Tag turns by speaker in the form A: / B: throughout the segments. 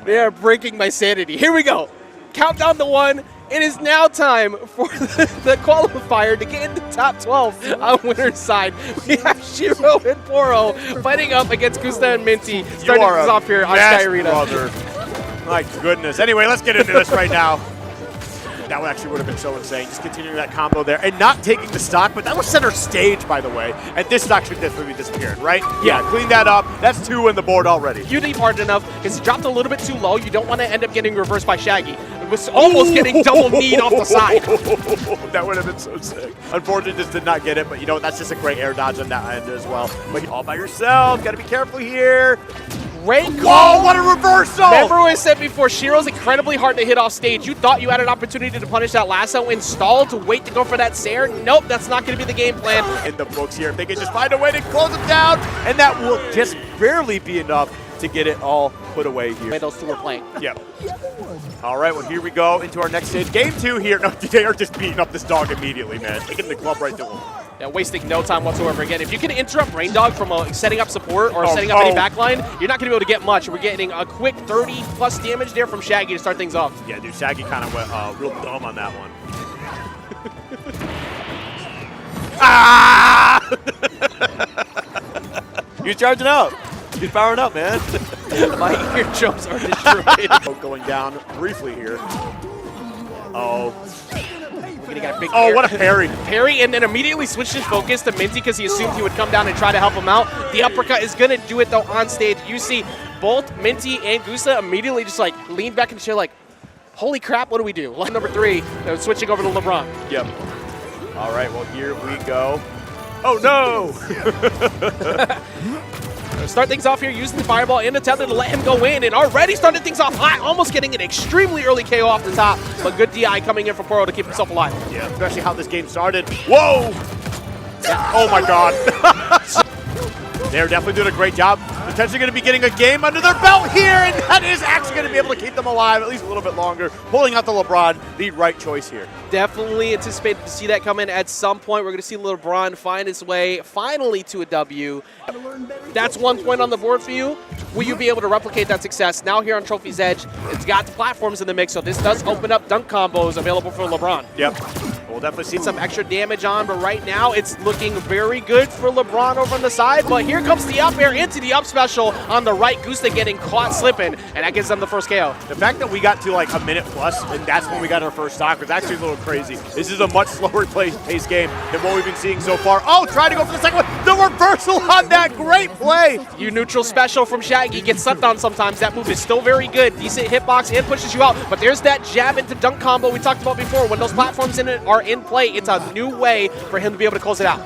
A: They are breaking my sanity. Here we go. Countdown to 1. It is now time for the qualifier to get into top 12 on winner's side. We have Shiro and Poro fighting up against Gusta and Minty. Starting things off here on Sky Arena.
B: Brother. My goodness. Anyway, let's get into this right now. That one actually would have been so insane. Just continuing that combo there and not taking the stock, but that was center stage, by the way. And this stock should definitely be disappeared, right? Yeah, clean that up. That's 2 in the board already.
A: You deep hard enough because he dropped a little bit too low. You don't want to end up getting reversed by Shaggy. It was almost getting double kneed off the side.
B: That would have been so sick. Unfortunately, just did not get it, but you know, that's just a great air dodge on that end as well. But all by yourself. Got to be careful here.
A: Great call.
B: Whoa, what a reversal!
A: Remember what I said before, Shiro's incredibly hard to hit off stage. You thought you had an opportunity to punish that lasso, install to wait to go for that Sair. Nope, that's not going to be the game plan.
B: In the books here, if they can just find a way to close him down, and that will just barely be enough to get it all put away here.
A: Those two are playing.
B: Yep. All right, well, here we go into our next stage. Game 2 here. No, they are just beating up this dog immediately, man. Taking the club right to him.
A: Yeah, wasting no time whatsoever. Again, if you can interrupt Rain Dog from setting up support or setting up any backline, you're not going to be able to get much. We're getting a quick 30+ damage there from Shaggy to start things off.
B: Yeah, dude, Shaggy kind of went real dumb on that one. Ah! You're charging up. You're powering up, man.
A: My eardrums are destroyed.
B: Going down briefly here. Oh.
A: Oh,
B: what a parry.
A: Parry, and then immediately switched his focus to Minty because he assumed he would come down and try to help him out. The uppercut is going to do it, though, on stage. You see both Minty and Gusta immediately just, like, lean back in the chair like, holy crap, what do we do? Line number 3, switching over to LeBron.
B: Yep. All right, well, here we go. Oh, no!
A: Start things off here using the fireball and the tether to let him go in, and already started things off high, almost getting an extremely early KO off the top, but good DI coming in from Poro to keep himself alive.
B: Yeah, especially how this game started. Whoa! Yeah. Oh my God. They're definitely doing a great job. Potentially going to be getting a game under their belt here, and that is actually going to be able to keep them alive at least a little bit longer. Pulling out the LeBron, the right choice here.
A: Definitely anticipated to see that come in at some point. We're going to see LeBron find his way finally to a W. That's 1 point on the board for you. Will you be able to replicate that success? Now here on Trophy's Edge, it's got the platforms in the mix, so this does open up dunk combos available for LeBron.
B: Yep. We'll definitely see
A: some extra damage on, but right now it's looking very good for LeBron over on the side. But here comes the up air into the up special on the right. Gusta getting caught slipping, and that gives them the first KO.
B: The fact that we got to like a minute plus, and that's when we got our first stock, was actually a little crazy. This is a much slower paced game than what we've been seeing so far. Oh, trying to go for the second one. The reversal on that. Great play.
A: You neutral special from Shaggy gets slept on sometimes. That move is still very good. Decent hitbox and pushes you out. But there's that jab into dunk combo we talked about before. When those platforms in it are in play, it's a new way for him to be able to close it out.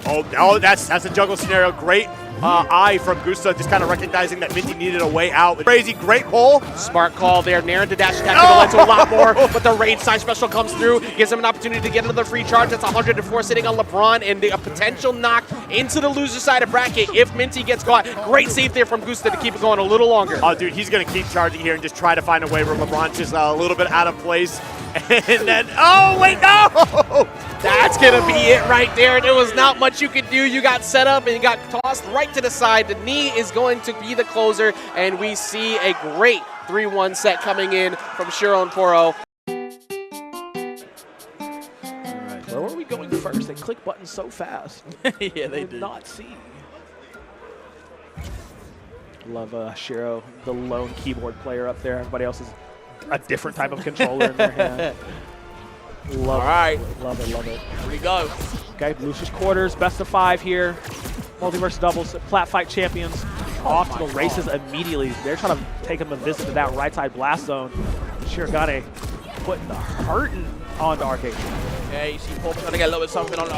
B: Oh, no, that's a juggle scenario. Great eye from Gusta, just kind of recognizing that Minty needed a way out. Crazy, great pull.
A: Smart call there. Nair to dash attack could have led to a lot more, but the range side special comes through, gives him an opportunity to get another free charge. That's 104 sitting on LeBron, and a potential knock into the loser side of bracket if Minty gets caught. Great save there from Gusta to keep it going a little longer.
B: Oh, dude, he's going to keep charging here and just try to find a way where LeBron's just a little bit out of place. And then, oh, wait, no!
A: That's going to be it right there. There was not much you could do. You got set up and you got tossed right to the side. The knee is going to be the closer, and we see a great 3-1 set coming in from Shiro and Poro.
C: Right. Where were we going first? They click buttons so fast.
A: Yeah, they did.
C: Not see. Love Shiro, the lone keyboard player up there. Everybody else is a different type of controller in their hand. Love it. Love it, love it.
A: Here we go.
C: Okay, Lucius quarters, best of 5 here. Multiverse doubles, Platfight champions. Off to the races immediately. They're trying to take him a visit to that right side blast zone. Shirogane putting the hurting onto Arcade.
D: Yeah, you see Paul trying to get a little bit something on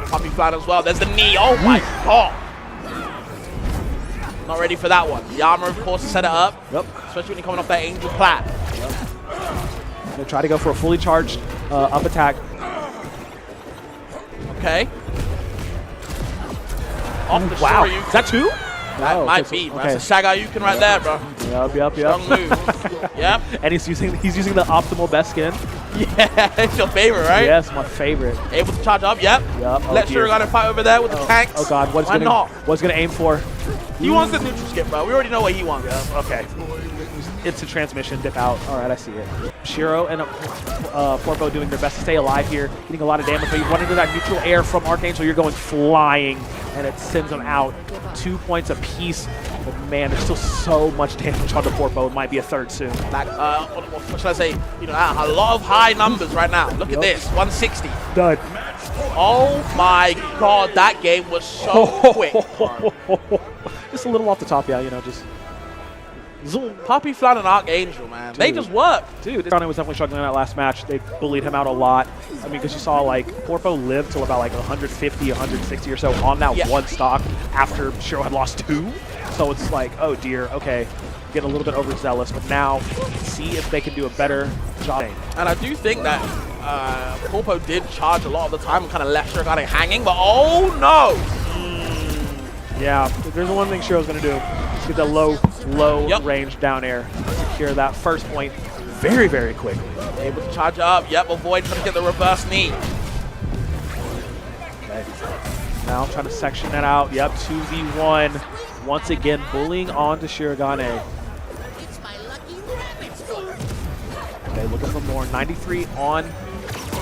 D: Puppy Flat as well. There's the knee. Oh my God. Not ready for that one. The armor, of course, set it up.
C: Yep.
D: Especially when you're coming off that Angel Plat.
C: Yep. Gonna try to go for a fully charged up attack.
D: Okay. Off the
C: wow.
D: Shoryuken.
C: Is that 2?
D: That might be. Okay. That's a Shoryuken right there, bro.
C: Yep.
D: Strong move. Yep.
C: And he's using the optimal best skin.
D: Yeah, it's your favorite, right?
C: Yes, my favorite.
D: Able to charge up, yep.
C: Yup. Oh,
D: Let
C: dear.
D: Shurigane fight over there with the tanks.
C: Oh god, what's
D: Why not?
C: gonna aim for?
D: He wants the neutral skip, bro. We already know what he wants.
C: Okay. It's a transmission, dip out. All right, I see it. Shiro and Porpo doing their best to stay alive here, getting a lot of damage, but you run into that neutral air from Archangel, you're going flying, and it sends them out. 2 points apiece. But man, there's still so much damage on the Porpo. It might be a third soon.
D: Like, what should I say? You know, a lot of high numbers right now. Look at this, 160.
C: Done.
D: Oh my god, that game was so quick.
C: Just a little off the top, yeah, you know, just zoom.
D: Puppy Flan and Archangel, man. They just work.
C: Dude, Johnny was definitely struggling in that last match. They bullied him out a lot. I mean, because you saw, like, Porpo lived till about, like, 150, 160 or so on that one stock after Shiro had lost 2. So it's like, oh, dear, okay. Get a little bit overzealous, but now see if they can do a better job.
D: And I do think that Porpo did charge a lot of the time and kind of left Shurigane hanging, but oh no!
C: Yeah, if there's one thing Shiro's going to do. Is get the low range down air. Secure that first point very, very quickly.
D: Able to charge up. Yep, avoid trying to get the reverse knee.
C: Okay. Now trying to section that out. Yep, 2v1. Once again, bullying on to Shurigane. Okay, looking for more. 93 on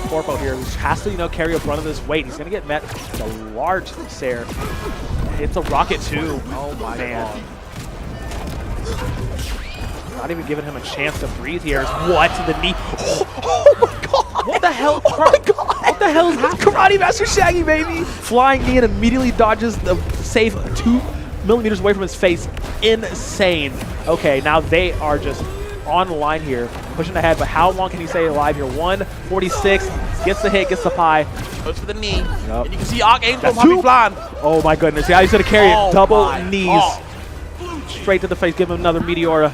C: Porpo here, who has to, you know, carry a brunt of this weight. He's going to get met with a large Sair. It's a rocket too.
D: Oh my god.
C: Not even giving him a chance to breathe here. What? The knee. Oh my god. What the hell? Oh my god. What the hell is happening? Karate Master Shaggy, baby. Flying knee and immediately dodges the safe 2 millimeters away from his face. Insane. Okay, now they are just on the line here, pushing ahead, but how long can he stay alive here? 146, gets the hit, gets the pie.
D: Goes for the knee.
C: Yep.
D: And you can see Archangel
C: That's
D: Puppy
C: 2.
D: Flan.
C: Oh my goodness, yeah, he's gonna carry it. Double knees.
D: God.
C: Straight to the face, give him another Meteora.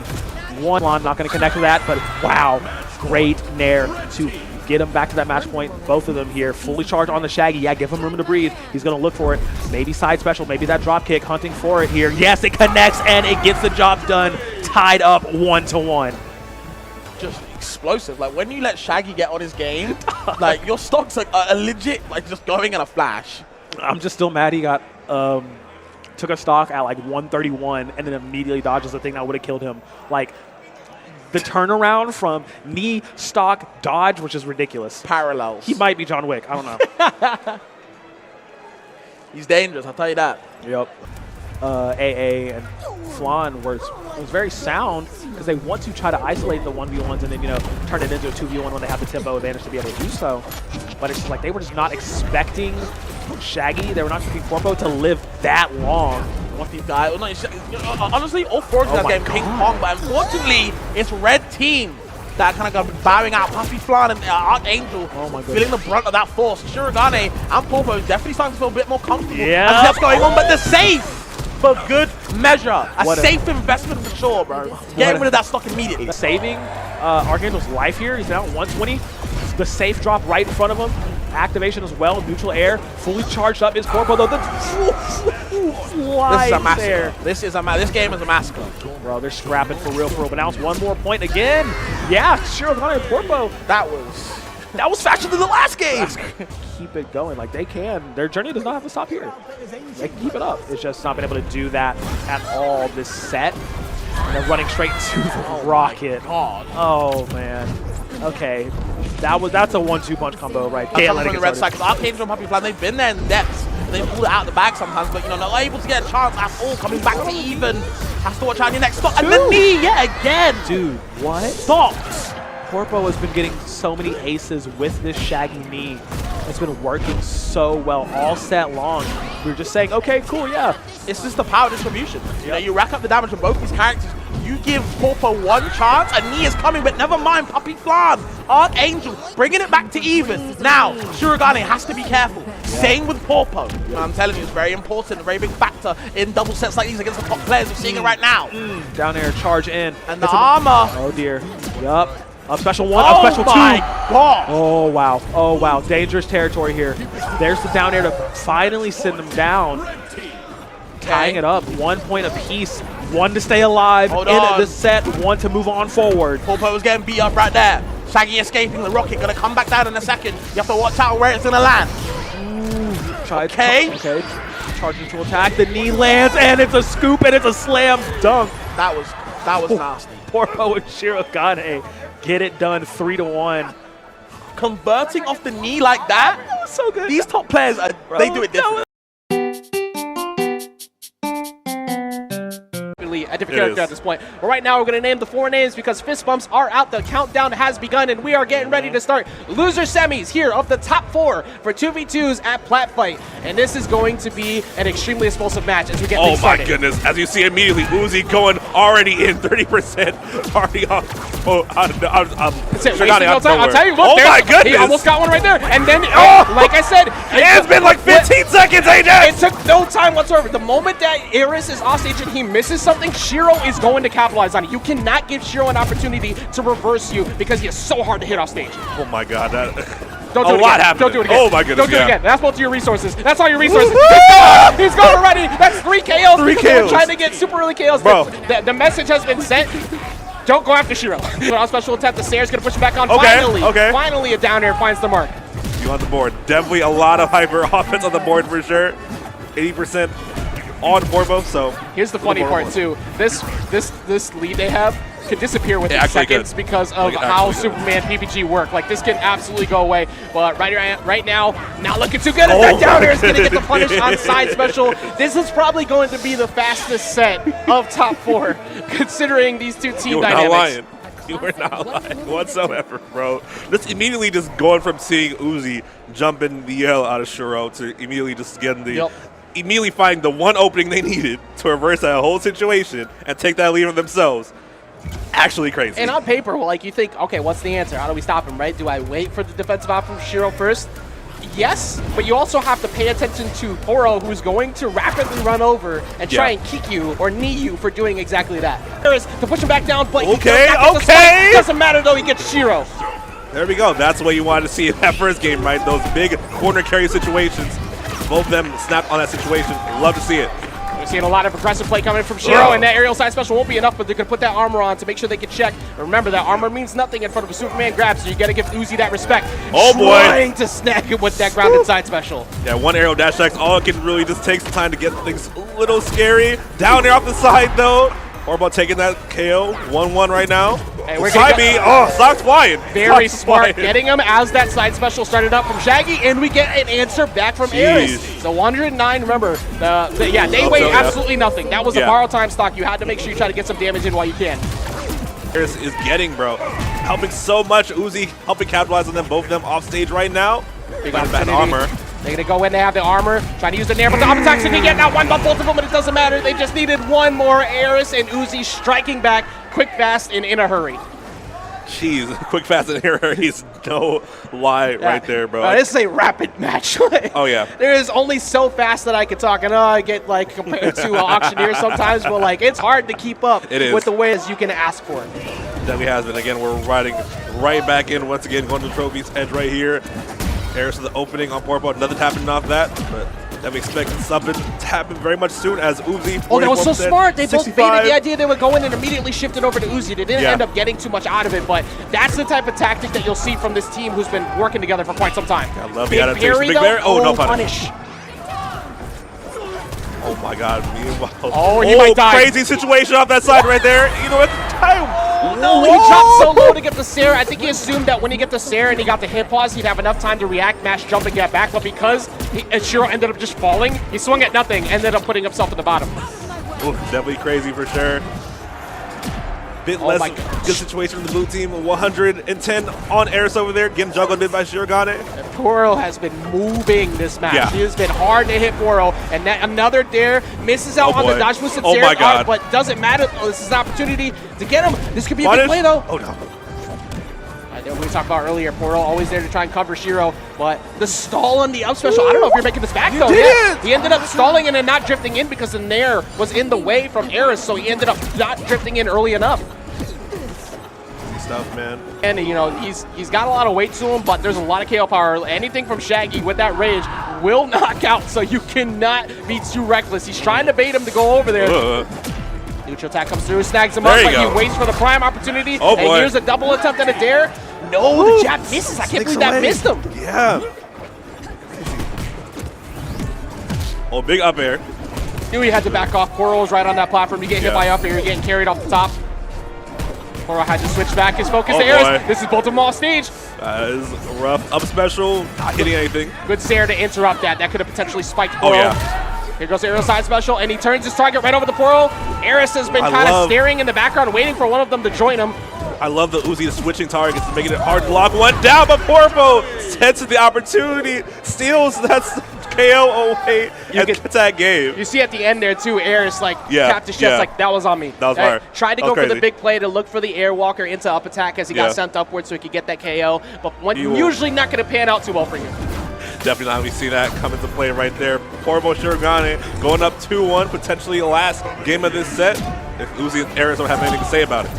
C: One, not gonna connect to that, but wow, great nair to get him back to that match point. Both of them here, fully charged on the Shaggy. Yeah, give him room to breathe. He's gonna look for it. Maybe side special, maybe that drop kick, hunting for it here. Yes, it connects and it gets the job done. Tied up 1-1.
D: Just explosive. Like when you let Shaggy get on his game, like your stocks are legit, like just going in a flash.
C: I'm just still mad he got took a stock at like 131 and then immediately dodges the thing that would have killed him. Like the turnaround from knee, stock, dodge, which is ridiculous.
D: Parallels.
C: He might be John Wick. I don't know.
D: He's dangerous, I'll tell you that.
C: Yep. AA and Flan was very sound because they want to try to isolate the 1v1s and then, you know, turn it into a 2v1 when they have the tempo advantage to be able to do so. But it's just like they were just not expecting Shaggy. They were not expecting Porpo to live that long.
D: What these guys, honestly, all 4 of these guys getting ping pong, but unfortunately, it's red team that kind of got bowing out Puppy Flan and Archangel, feeling the brunt of that force. Shurigane and Porpo definitely starting to feel a bit more comfortable as that's going on, but the safe for good measure. A safe investment for sure, bro. Getting rid of that stock immediately.
C: Saving Archangel's life here. He's down 120. The safe drop right in front of him. Activation as well. Neutral air. Fully charged up is Porpo though.
D: This is a massacre. This game is a massacre.
C: Bro, they're scrapping for real. But now it's 1 more point again. Yeah, Shurigane and Porpo.
D: That was faster than the last game.
C: Keep it going like they can. Their journey does not have to stop here. They can keep it up. It's just not been able to do that at all this set. And they're running straight to the rocket. Oh man. Okay. That's a 1-2 punch combo right there.
D: From the red side, because Archangel and Puppy Flan, they've been there in the depths. They pull it out of the bag sometimes, but you know, not able to get a chance at all. Coming back to even. Has to watch out your next stop. And the knee yet again.
C: Dude, what?
D: Stops.
C: Porpo has been getting so many aces with this Shaggy knee. It's been working so well all set long. We were just saying, okay, cool, yeah.
D: It's just the power distribution. You know, you rack up the damage of both these characters. You give Porpo one chance, a knee is coming, but never mind, Puppy Flan, Archangel, bringing it back to even. Now, Shurigane has to be careful. Same with Porpo. I'm telling you, it's very important, a very big factor in double sets like these against the top players. We're seeing it right now.
C: Down there, charge in.
D: And the armor.
C: Oh dear. Yup. Up special 1, up special 2.
D: Oh my god.
C: Oh wow. Oh wow. Dangerous territory here. There's the down air to finally send them down. Tying it up. 1 point apiece. 1 to stay alive in the set. 1 to move on forward.
D: Porpo was getting beat up right there. Shaggy escaping the rocket, gonna come back down in a second. You have to watch out where it's gonna land. Okay.
C: Charging to attack. The knee lands, and it's a scoop, and it's a slam dunk.
D: That was nasty.
C: Poro and Shirogane get it done 3-1.
D: Converting off the knee like that,
C: So good.
D: these top players, they do it different.
A: A different character at this point. But right now, we're going to name the 4 names because fist bumps are out. The countdown has begun, and we are getting ready to start loser semis here of the top 4 for 2v2s at Platfight. And this is going to be an extremely explosive match as we get things started.
E: Oh my goodness, as you see immediately, Uzi going already in 30% already on.
A: That's it, wasting no time. I'll tell you, look,
E: oh my goodness.
A: He almost got one right there. And then, like I said,
E: It's been like 15 seconds, AJ!
A: It took no time whatsoever. The moment that Aris is offstage and he misses something, Shiro is going to capitalize on it. You cannot give Shiro an opportunity to reverse you because he is so hard to hit off stage.
E: Oh my god, that...
A: Don't do it again. Don't do it again.
E: Oh my goodness,
A: Don't do it again. That's both of your resources. That's all your resources. He's gone already. That's 3 KOs.
E: 3
A: because we're
E: KOs.
A: trying to get super early KOs.
E: Bro.
A: The message has been sent. Don't go after Shiro. On special attempt, the Sayer's going to push him back on.
E: Okay,
A: Finally, a down air finds the mark.
E: You on the board. Definitely a lot of hyper offense on the board for sure. 80% on Borbo, so...
A: Here's the funny part too. This lead they have could disappear within seconds because of how Superman PPG work. Like, this can absolutely go away. But right now, not looking too good. That down air is going to get the punish on side special. This is probably going to be the fastest set of top 4, considering these two team dynamics.
E: Not lying. You were not lying whatsoever, bro. Just immediately just going from seeing Uzi jumping the yell out of Shiro to immediately just getting the... Immediately finding the one opening they needed to reverse that whole situation and take that lead on themselves. Actually crazy.
A: And on paper, well, like, you think, okay, what's the answer? How do we stop him, right? Do I wait for the defensive out from Shiro first? Yes, but you also have to pay attention to Poro, who's going to rapidly run over and try and kick you or knee you for doing exactly that. There is to push him back down, but
E: okay.
A: Doesn't matter though, he gets Shiro.
E: There we go. That's what you wanted to see in that first game, right? Those big corner carry situations. Both of them snapped on that situation. Love to see it.
A: We're seeing a lot of aggressive play coming from Shiro, and that aerial side special won't be enough, but they're going to put that armor on to make sure they can check. Remember, that armor means nothing in front of a Superman grab, so you got to give Uzi that respect.
E: Oh boy.
A: Trying to snag it with that grounded side special.
E: Yeah, one aerial dash X, all it can really just take some time to get things a little scary. Down there off the side, though. Or about taking that KO. 1-1 right now.
A: Hey, we're
E: side B. Oh, Sock's flying.
A: Very
E: Sock's
A: smart.
E: flying.
A: Getting him as that side special started up from Shaggy, and we get an answer back from Aris. So 109, remember, they weigh absolutely nothing. That was a borrow time stock. You had to make sure you try to get some damage in while you can.
E: Aris is getting, bro. Helping so much. Uzi helping capitalize on them, both of them off stage right now.
A: They got that armor. They're going to go in, they have the armor, trying to use the nair, but the up attacks can get not one, but both of them, but it doesn't matter. They just needed one more. Aris and Uzi striking back quick, fast, and in a hurry.
E: Jeez, quick, fast, and in a hurry is no lie right there, bro.
A: This is a rapid match.
E: Oh, yeah.
A: There is only so fast that I can talk, and I get, like, compared to Auctioneer sometimes, but, like, it's hard to keep up with the ways you can ask for it.
E: Definitely has been. Again, we're riding right back in once again, going to the trophy's edge right here. Aris to the opening on Borbo, nothing happening off that, but I'm expecting something to happen very much soon as Uzi.
A: Oh, that was so smart. They
E: 65.
A: both baited the idea they would go in and immediately shift it over to Uzi. They didn't end up getting too much out of it, but that's the type of tactic that you'll see from this team who's been working together for quite some time.
E: I love
A: Big
E: the adaptation.
A: parry,
E: Big
A: though?
E: parry. Oh, no
A: punish.
E: Oh my God.
A: Oh, he might die.
E: Crazy situation off that side right there. You know what?
A: No, he dropped so low to get the Sarah. I think he assumed that when he get the Sarah and he got the hit pause, he'd have enough time to react, mash, jump, and get back. But because Shiro ended up just falling, he swung at nothing, ended up putting himself at the bottom.
E: Ooh, definitely crazy for sure. Bit less good situation from the blue team. 110 on Aris over there, getting juggled mid by Shirogane.
A: Poro has been moving this match.
E: Yeah.
A: He has been hard to hit Poro, and that another dare misses out on the dodge boosted Sarah.
E: My God.
A: But doesn't matter. This is an opportunity to get him. This could be a big play though.
E: Oh no.
A: We talked about earlier, Poro always there to try and cover Shiro, but the stall on the up special, I don't know if you're making this back though. He ended up stalling and then not drifting in because the nair was in the way from Aris, so he ended up not drifting in early enough.
E: Stuff, man.
A: And you know, he's got a lot of weight to him, but there's a lot of KO power. Anything from Shaggy with that rage will knock out, so you cannot be too reckless. He's trying to bait him to go over there. Neutral attack comes through, snags him up, but he waits for the prime opportunity.
E: Oh,
A: and here's a double attempt at a dare. No, the jab misses. I can't believe that missed him.
E: Yeah. Oh, big up air.
A: Knew he had to back off. Poro was right on that platform. You get hit by up air, you're getting carried off the top. Poro had to switch back his focus to Aris. This is both of them off stage.
E: That is rough. Up special, not hitting anything.
A: Good Sair to interrupt that. That could have potentially spiked Poro.
E: Oh, yeah.
A: Here goes Aerial side special, and he turns his target right over the Poro. Aris has been kind of staring in the background, waiting for one of them to join him.
E: I love the Uzi switching targets, making it hard to lock one down, but Porpo senses the opportunity, steals that KO away, and gets that game.
A: You see at the end there too, Aris like tapped his chest like that was on me.
E: That was hard.
A: Tried to go for the big play to look for the Airwalker into up attack as he got sent upwards so he could get that KO, but usually not going to pan out too well for you.
E: Definitely not. We see that come into play right there. Porpo Shirogane going up 2-1, potentially the last game of this set. If Uzi and Aris don't have anything to say about it.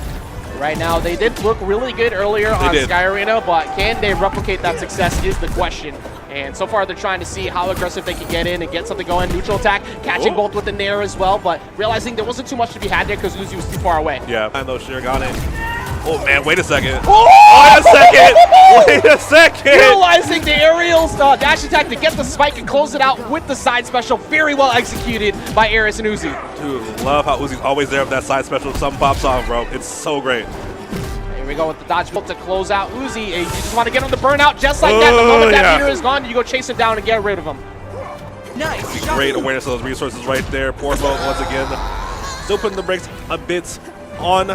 A: Right now, they did look really good earlier on Sky Arena, but can they replicate that success is the question. And so far, they're trying to see how aggressive they can get in and get something going. Neutral attack, catching both with the Nair as well, but realizing there wasn't too much to be had there because Uzi was too far away.
E: Yeah, I know Shirogane. Oh man, wait a second. Wait a second! Wait a second!
A: Utilizing the aerials dash attack to get the spike and close it out with the side special. Very well executed by Aris and Uzi.
E: Dude, love how Uzi's always there with that side special. Something pops off, bro. It's so great.
A: Here we go with the dodge bolt to close out Uzi. You just want to get him to burn out just like that. The moment that meter is gone, you go chase him down and get rid of him.
D: Nice.
E: Great awareness of those resources right there. Porpo once again still putting the brakes a bit on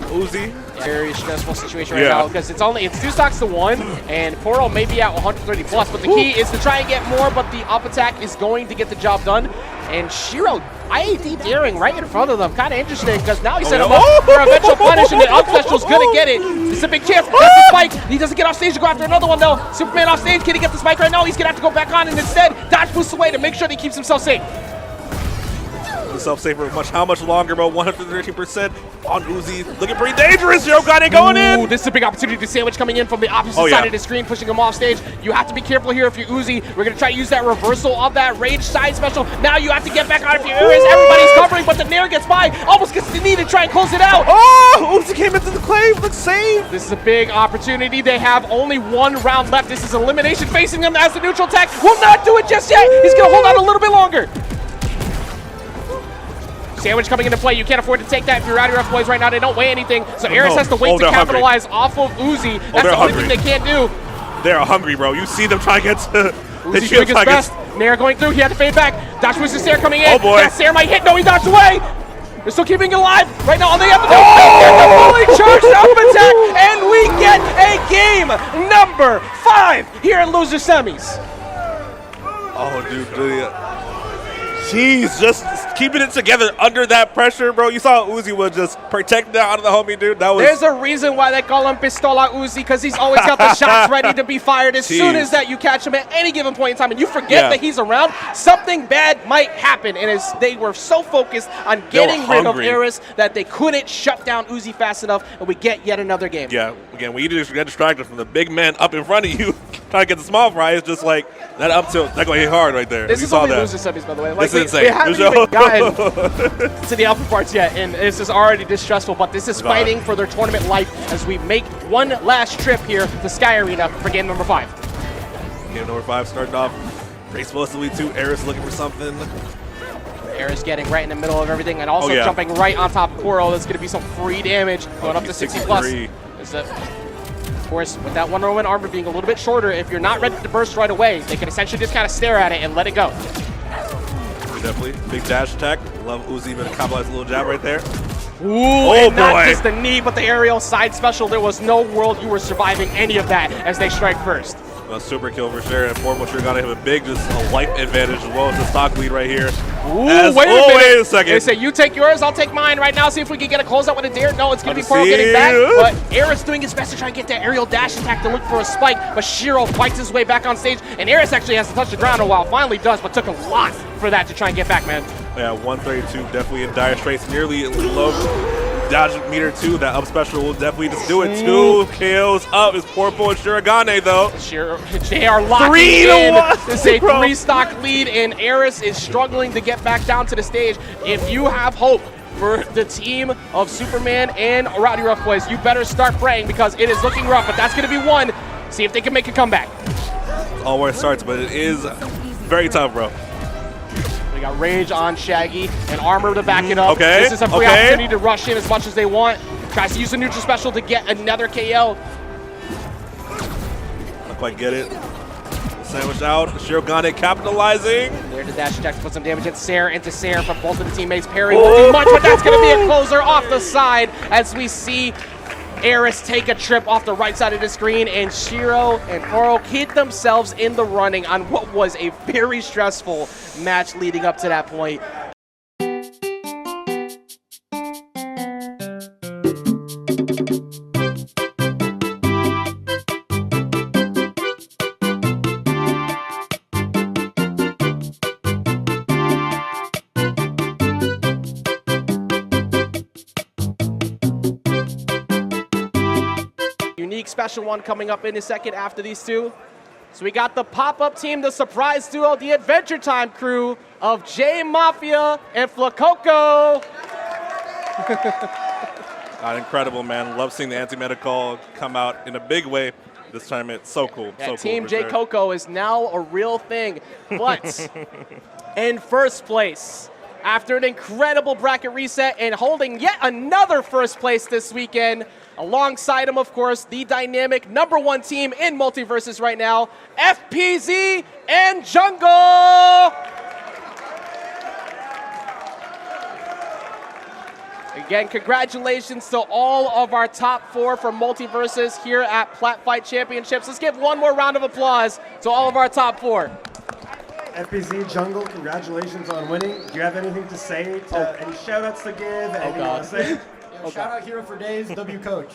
E: Uzi.
A: Very stressful situation right now because it's 2 stocks to 1, and Poro may be at 130 plus, but the key is to try and get more, but the up attack is going to get the job done. And Shiro IAD daring right in front of them. Kind of interesting because now he set him up for eventual punish, and the up special's going to get it. It's a big chance. That's the spike. He doesn't get off stage to go after another one though. Superman off stage. Can he get the spike right now? He's going to have to go back on and instead dodge boosts away to make sure that he keeps himself safe.
E: Himself safe for how much longer, about 113% on Uzi. Looking pretty dangerous. Shirogane going in.
A: This is a big opportunity to sandwich coming in from the opposite side of the screen, pushing him off stage. You have to be careful here if you're Uzi. We're going to try to use that reversal of that rage side special. Now you have to get back on if you're Aris. Everybody's covering, but the Nair gets by. Almost gets the knee to try and close it out.
E: Oh, Uzi came into the claim. Looks safe.
A: This is a big opportunity. They have only 1 round left. This is elimination facing them as the neutral attack. Will not do it just yet. He's going to hold out a little bit longer. Sandwich coming into play. You can't afford to take that if you're out of your boys right now. They don't weigh anything. So Aris has to wait to capitalize off of Uzi. That's the only thing they can't do.
E: They're hungry, bro. You see them trying to get to
A: Uzi's doing his best. Nair going through. He had to fade back. Dodge boost to Sair coming in.
E: Oh boy.
A: That Sair might hit. No, he dodged away. They're still keeping it alive. Right now, all they have to do is get the fully charged up attack. And we get a game number 5 here in loser semis.
E: Oh, dude. Jeez, just keeping it together under that pressure, bro. You saw Uzi was just protecting that out of the homie, dude. That was.
A: There's a reason why they call him Pistola Uzi, because he's always got the shots ready to be fired as soon as that you catch him at any given point in time and you forget that he's around, something bad might happen. And they were so focused on getting rid of Aris that they couldn't shut down Uzi fast enough, and we get yet another game.
E: Yeah, again, when you just get distracted from the big man up in front of you, trying to get the small fry, it's just like that up tilt, that going to hit hard right there.
A: This is only loser semis, by the way. Like,
E: this is insane.
A: We haven't even gotten to the alpha parts yet, and this is already distressful, but this is fighting for their tournament life as we make one last trip here to Sky Arena for game number 5.
E: Game number 5 starting off very explosively too. Aris looking for something.
A: Aris getting right in the middle of everything and also jumping right on top of Poro. That's going to be some free damage going up to 60 plus. Of course, with that Wonder Woman armor being a little bit shorter, if you're not ready to burst right away, they can essentially just kind of stare at it and let it go.
E: Definitely. Big dash attack. Love Uzi even capitalize a little jab right there.
A: Ooh, and not just the knee, but the aerial side special. There was no world you were surviving any of that as they strike first.
E: A super kill for sure, and Porpo sure got to have a big, just a life advantage as well as the stock lead right here.
A: Ooh, wait a second. They say, you take yours, I'll take mine right now. See if we can get a closeout with a dare. No, it's going to be Poro getting back, but Aris doing his best to try and get that aerial dash attack to look for a spike, but Shiro fights his way back on stage, and Aris actually has to touch the ground a while. Finally does, but took a lot for that to try and get back, man.
E: Yeah, 132, definitely in dire straits. Nearly low dodge meter too. That up special will definitely just do it. 2 kills up is Porpo and Shirogane though.
A: They are locking
B: 3 to
A: in.
B: 1,
A: This is a
B: bro.
A: 3-stock lead, and Eris is struggling to get back down to the stage. If you have hope for the team of Superman and Rowdy Rough Boys, you better start praying because it is looking rough, but that's going to be one. See if they can make a comeback.
E: All where it starts, but it is very tough, bro.
A: We got Rage on Shaggy and Armor to back it up.
E: Okay,
A: This is a free
E: okay.
A: opportunity to rush in as much as they want. Tries to use the neutral special to get another KO.
E: Not quite get it. Sandwich out. Shirogane capitalizing.
A: There to dash attack to put some damage into Sair from both of the teammates. Parry won't do much, but that's going to be a closer off the side as we see Eris take a trip off the right side of the screen, and Shiro and Oro keep themselves in the running on what was a very stressful match leading up to that point. Unique special one coming up in a second after these two. So we got the pop-up team, the surprise duo, the Adventure Time crew of J Mafia and Flacoco.
E: Incredible, man. Love seeing the anti-meta call come out in a big way this tournament. So cool.
A: Yeah,
E: So cool.
A: Team
E: for
A: J
E: sure.
A: Coco is now a real thing. But in first place, after an incredible bracket reset and holding yet another first place this weekend, alongside him, of course, the dynamic #1 team in Multiverses right now, FPZ and Jungle! Again, congratulations to all of our top 4 from Multiverses here at Platfight Championships. Let's give one more round of applause to all of our top 4.
F: FPZ Jungle, congratulations on winning. Do you have anything to say? Any shout-outs to give? Anything you want to say?
G: Shout out Hero for Days, W Coach.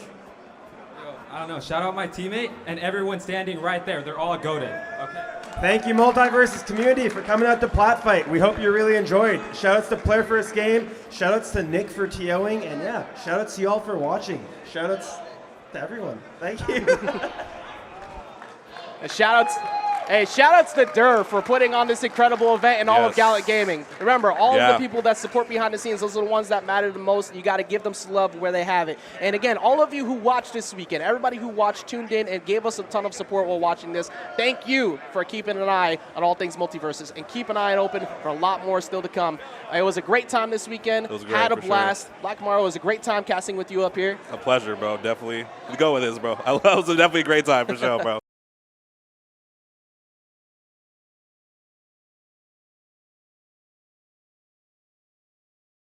H: I don't know, shout out my teammate and everyone standing right there. They're all goated. Okay.
F: Thank you, Multiverses community, for coming out to Platfight. We hope you really enjoyed. Shoutouts to Player First Game. Shoutouts to Nick for TOing. And yeah, shoutouts to you all for watching. Shoutouts to everyone. Thank you.
A: And shoutouts to Dur for putting on this incredible event and all of
E: Yes.
A: Gallant Gaming. Remember, all
E: Yeah.
A: of the people that support behind the scenes, those are the ones that matter the most. You got to give them some love where they have it. And again, all of you who watched this weekend, everybody who watched, tuned in, and gave us a ton of support while watching this, thank you for keeping an eye on all things Multiverses, and keep an eye open for a lot more still to come. It was a great time this weekend.
E: It was great,
A: Had a
E: for sure.
A: blast. Black Morrow, it was a great time casting with you up here.
E: A pleasure, bro. Definitely. Go with this, bro. It was definitely a great time for sure, bro.